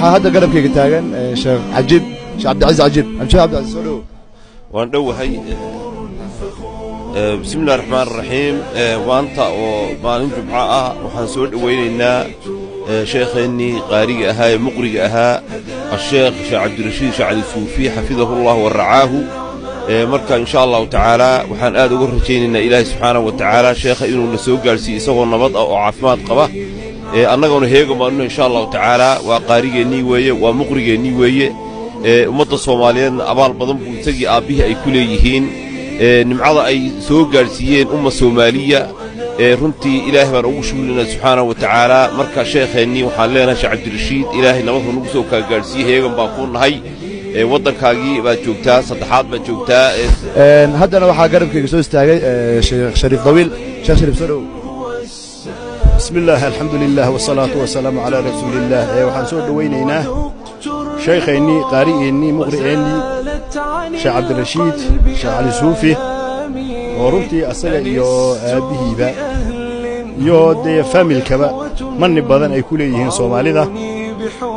waxaa hadda garabkayga taagan sheekh cajiib sheekh cabdicasiis cajiib sheekh cabdicasiis soo dhow waan dhowahay bismillahi raxmaani raxiim maanta oo maalin jumco ah waxaan soo dhowaynaynaa sheekheennii qaariga ahaa ee muqriga ahaa asheekh sheekh cabdirashiid sheekh cali suufi xafidahu allah wa racaahu marka insha allahu tacaala waxaan aad uga rajaynaynaa ilaahay subxaanahu wa tacaala sheekha inuu na soo gaarhsiiyo isagoo nabad ah oo caafimaad qaba annaguna heega maanuna insha allahu tacaala waa qaarigeennii weeye waa muqrigeennii weeye ummadda soomaaliyeedna abaal badan buu isagii aabbihii ay ku leeyihiin nimcada ay soo gaadhsiiyeen umma soomaaliya runtii ilaahay baan ugu shukrinaynaa subxaanahu wa tacaala marka sheekheennii waxaan leenahay sheekh cabdirashiid ilaahay nabadku nagu soo kaa gaadhsiiye heegan baan kuu nahay waddankaagii baad joogtaa saddexaad baad joogtaa haddana waxaa garabkayga soo istaagay sheekh shariif dawiil sheekh shariif soo dhow بسم الله الحمد لله والصلاة والسلام على رسول الله وحان سو دوينينا شيخيني قارئيني مقرئيني شيخ عبد الرشيد شيخ علي سوفي ورنتي أسأل يو أبيهيبا يو دي فاميل كبا من بدن أي كليهن صومالي ذا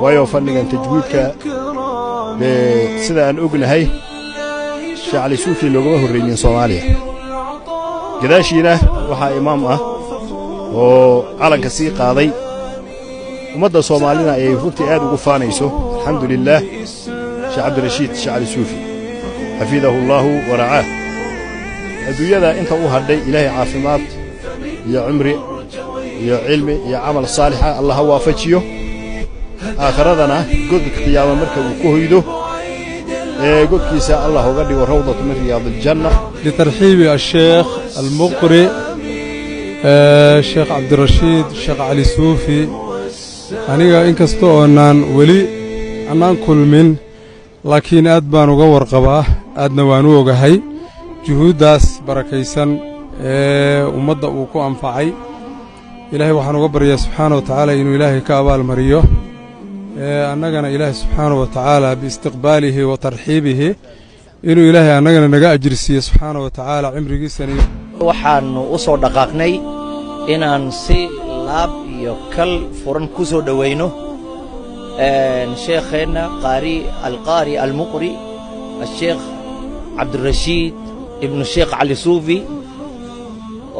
ويو فنغان تجويدك بسيدا أن أقنهي شيخ علي سوفي لغوه الرئيين صوماليا كداشينا وحا إمام oo calanka sii qaaday ummadda Soomaalina ay runtii aad ugu faanayso alxamdulillah sheekh cabdirashiid sheekh cali suufi xafidahu allah wa ra'ah adduunyada inta uu hadhay ilaahay caafimaad iyo cumri iyo cilmi iyo amal saalixa allah waafajiyo aakhiradana godka qiyaamo marka uu ku hoydo godkiisa allah uga dhigo rawdatu min riyaadil janna litarhiibi al-sheekh al-muqri sheekh cabdirashiid sheekh cali suufi aniga inkastoo aanan weli annaan kulmin laakiin aad baan uga warqabaa aadna waan u ogahay juhuuddaas barakaysan ee ummadda uu ku anfacay ilaahay waxaan uga baryaa subxaana wa tacaala inuu ilaahay ka abaalmariyo annagana ilaahay subxaana wa tacaala biistiqbaalihi wa tarxiibihi inuu ilaahay annagana naga ajirsiiyo subxaana wa tacaala cimrigiisani waxaannu u soo dhaqaaqnay inaan si laab iyo kal furan ku soo dhowayno sheekheenna alqaari almuqri asheekh cabdirashiid ibnu sheekh cali suufi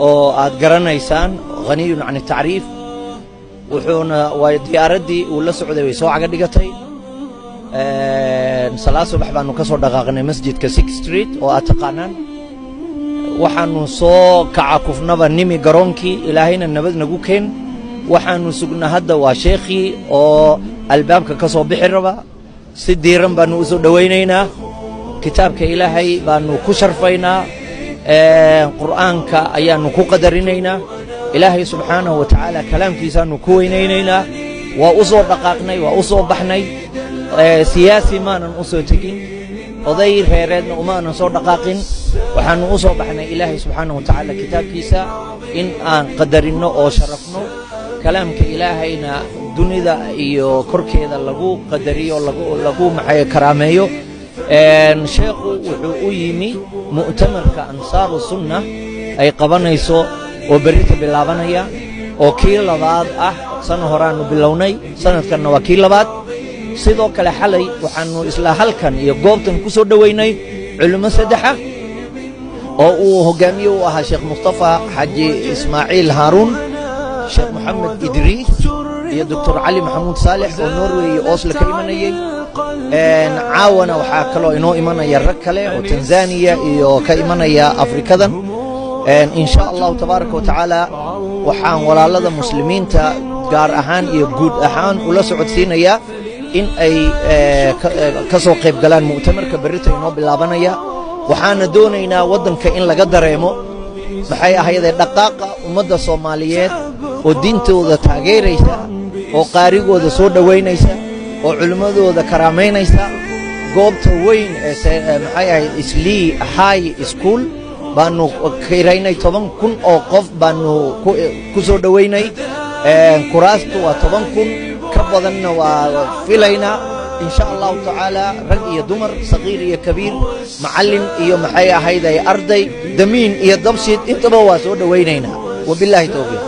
oo aad garanaysaan haniyun can atacriif wuxuuna waa diyaaraddii uu la socday way soo caga dhigatay salaad subax baannu ka soo dhaqaaqnay masjidka 6 street oo aad taqaanaan waxaannu soo kaca kufnaba nimi garoonkii ilaahayna nabad nagu keen waxaannu sugnaa hadda waa sheekhii oo albaabka ka soo bixi raba si diiran baannu u soo dhowaynaynaa kitaabka ilaahay baannu ku sharfaynaa qur'aanka ayaannu ku qadarinaynaa ilaahay subxaanahu wa tacaala kalaamkiisaannu ku weynaynaynaa waa u soo dhaqaaqnay waa u soo baxnay siyaasi maanan u soo tegin oday reereedna umaanan soo dhaqaaqin waxaannu u soo baxnay ilaahay subxaanahu wa tacaala kitaabkiisa in aan qadarinno oo sharafno kalaamka ilaahayna dunida iyo korkeeda lagu qadariyo lagu karaameeyo sheekhu wuxuu u yimi mu'tamarka ansaaru sunna ay qabanayso oo berrita bilaabanaya oo kii labaad ah sana horaannu bilownay sanadkanna waa kii labaad sidoo kale xalay waxaannu isla halkan iyo goobtan ku soo dhowaynay culimo saddexa oo uu hogaamiye u ahaa sheekh mustafa xaji ismaaciil haaruun sheekh moxamed idriis iyo doctor cali maxamuud saalex oo norway iyo oslo ka imanayey caawana waxaa kaloo inoo imanaya rag kale oo tanzaniya iyo ka imanaya afrikadan in sha allahu tabaaraka wa tacaala waxaan walaalada muslimiinta gaar ahaan iyo guud ahaan ula socodsiinayaa in ay ka soo qayb galaan mu'tamarka berrita inoo bilaabanaya waxaana doonaynaa waddanka in laga dareemo maxay ahaydee dhaqaaqa ummadda Soomaaliyeed oo diintooda taageeraysa oo qaarigooda soo dhaweynaysa oo culimadooda karaameynaysa goobta weyn ee maxay ahayd Islii High School baanu kiiraynay 10,000 oo qof baanu ku soo dhaweynay kuraastu waa 10,000 ka badanna waa filayna إن شاء الله تعالى رجل دمر صغير يا كبير معلم يا محي هيدا يا أرضي دمين يا دبشت أنت بواسود وينينا وبالله توفيق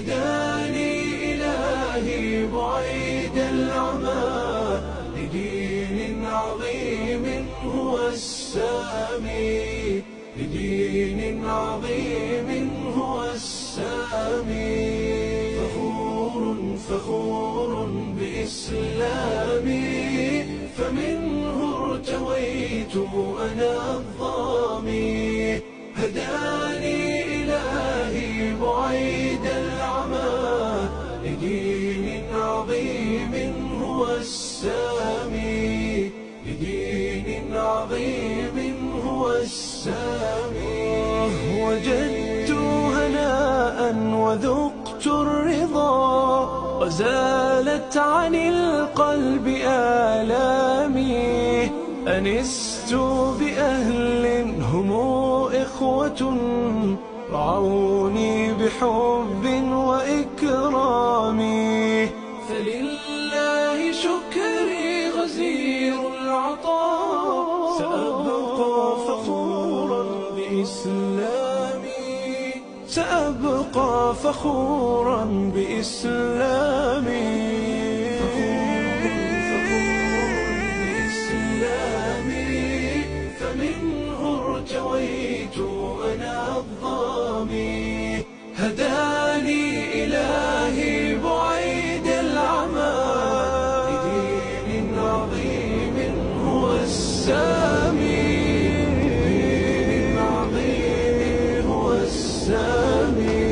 هداني إلهي بعيد العمى لدين عظيم هو السامي لدين عظيم هو السامي فخور بإسلامي فمنه ارتويت أنا الظامي هداني إلهي بعيد العمى لدين عظيم هو السامي لدين عظيم هو السامي وجدت هناء وذقت الرضا وزالت عن القلب آلامي أنست بأهل هم إخوة رعوني بحب وإكرام فلله شكري غزير العطاء سأبقى فخورا بإسلامي سأبقى فخورا بإسلامي فمنه ارتويت أنا الظامي هداني إلهي بعيد العمى لدين عظيم هو السامي لدين عظيم هو السامي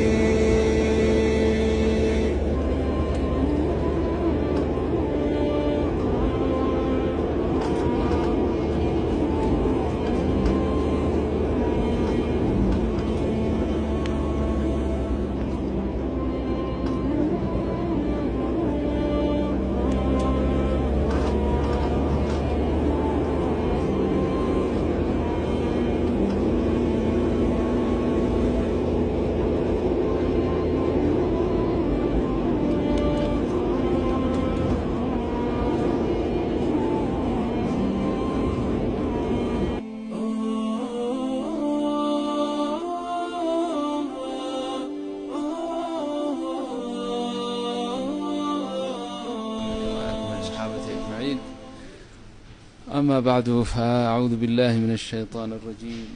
أما بعد فأعوذ بالله من الشيطان الرجيم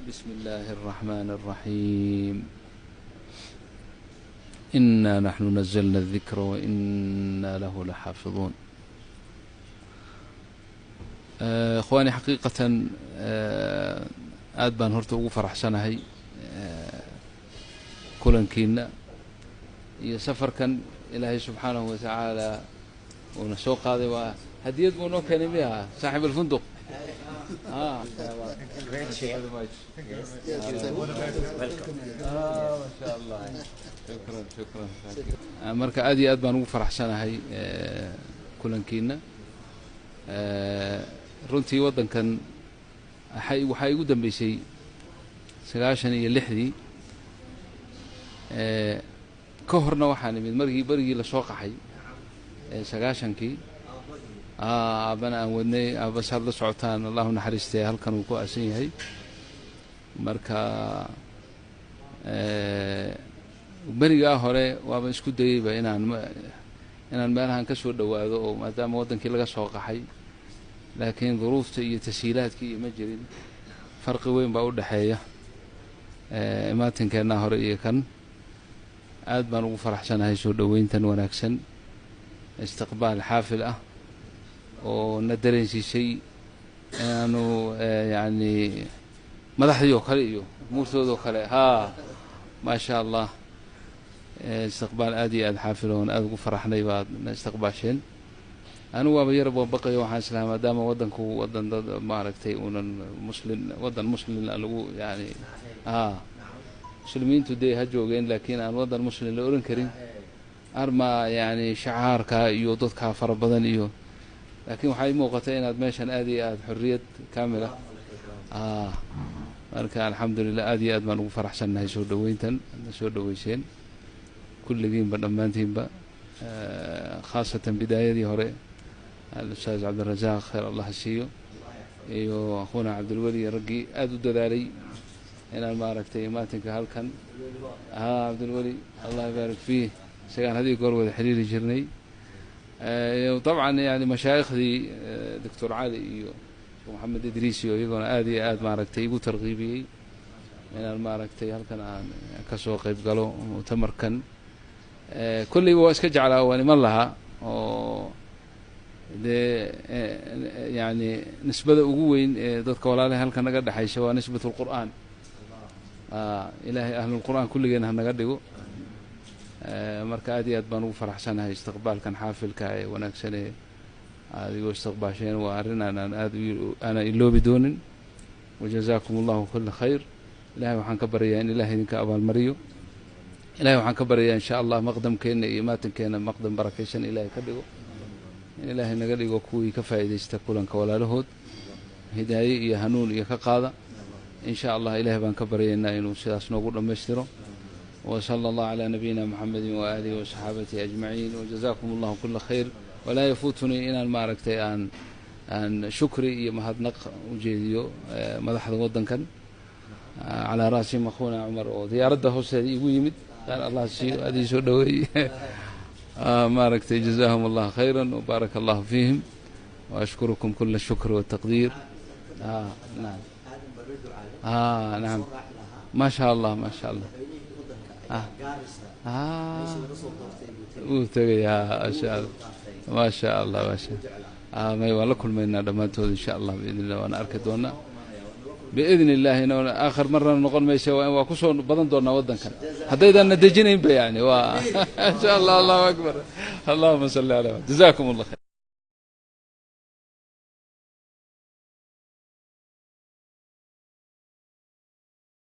بسم الله الرحمن الرحيم إنا نحن نزلنا الذكر وإنا له لحافظون. إخواني حقيقة aad baan horta ugu faraxsanahay kulankiina iyo safarkan ilaahay subxaanahu wa tacaala uuna soo qaaday waa hadiyad buu noo keenay miya saaxib alfunduq marka aad iyo aad baan ugu faraxsanahay kulankiina runtii waddankan waxaa igu dambeysay 96 ka horna waxaan imid barigii la soo qaxay 90kii aabana aan wadnay aabas had la socotaan allahu naxariistee halkan uu ku aasan yahay marka berigaa hore waaba isku dayeyba inaan meelahan ka soo dhowaado oo maadaama waddankii laga soo qaxay laakiin duruufta iyo tashiilaadkii iyo ma jirin farqi weyn baa u dhexeeya imaatinkeennaa hore iyo kan aad baan ugu faraxsanahay soo dhoweyntan wanaagsan istiqbaal xaafil ah oo na dareensiisay inaanu yani madaxdii oo kale iyo umuurtoodoo kale maa sha allah istiqbaal aad iyo aad xaafiloon aad ugu faraxnay baad na istiqbaasheen anigu waaba yar baqayo waxaan islahaa maadaama waddanku waddan dad maaragtay uunan waddan muslim lagu yani muslimiintu dee ha joogeen laakiin aan waddan muslim la oran karin arma yani shacaarka iyo dadkaa fara badan iyo laakiin waxaa ii muuqatay inaad meeshan aad iyo aad xorriyad kaamil ah marka alxamdulilah aad iyo aad baan ugu faraxsannahay soo dhoweyntan na soo dhoweyseen kulligiinba dhammaantiinba khaasatan bidaayadii hore al-ustaaz cabdirasaaq khayr allah siiyo iyo akhuuna cabdilweli raggii aad u dadaalay inaan maaragtay maatinka halkan cabdulweli allah yibaarik fiih isagaan hadii goor wada xiriiri jirnay dabcan yani mashaayikhdii doctor cali iyo maxamed idriis iyo iyagona aad iyo aad maaragtay igu tarqiibiyey inaan maaragtay halkan aan ka soo qayb galo mu'tamarkan kulliba waa iska jeclaa waan iman lahaa oo dee yani nisbada ugu weyn ee dadka walaalahay halkan naga dhexaysa waa nisbat lqur'aan ilaahay ahlulqur'aan kulligeena ha naga dhigo marka aad iyo aad baan ugu faraxsanahay istiqbaalkan xaafilka ee wanaagsan ee adigoo istiqbaasheen waa arrin aanaan aad aanan iloobi doonin wajazaakum allahu kulla khayr ilahay waxaan ka baryayaa in ilahay idinka abaalmariyo ilahay waxaan ka baryayaa insha allah maqdamkeenna iyo maatankeena maqdam barakaysan ilahay ka dhigo in ilaahay naga dhigo kuwii ka faa'iidaysta kulanka walaalahood hidaaye iyo hanuun iyo ka qaada in sha allah ilahay baan ka baryaynaa inuu sidaas noogu dhammaystiro وصلى الله على نبينا محمد وآله وصحابته أجمعين وجزاكم الله كل خير ولا يفوتني إن المعركة أن شكري مهدنق وجيديو مدحض ودن كان على رأسهم أخونا عمر وزيارته هسه يمد قال الله شيء هذه سودوي معركة جزاهم الله خيرا وبارك الله فيهم وأشكركم كل الشكر والتقدير نعم نعم ما شاء الله ما شاء الله وتجي ما شاء الله ما شاء الله ما يوالله كل ما دمانتود إن شاء الله بإذن الله وأنا أركضنا بإذن الله إنه آخر مرة نقول ما يسوي وكسون بدن دورنا ودن كان حتى إذا ندجين يعني إن شاء الله الله أكبر اللهم صل على محمد جزاكم الله خير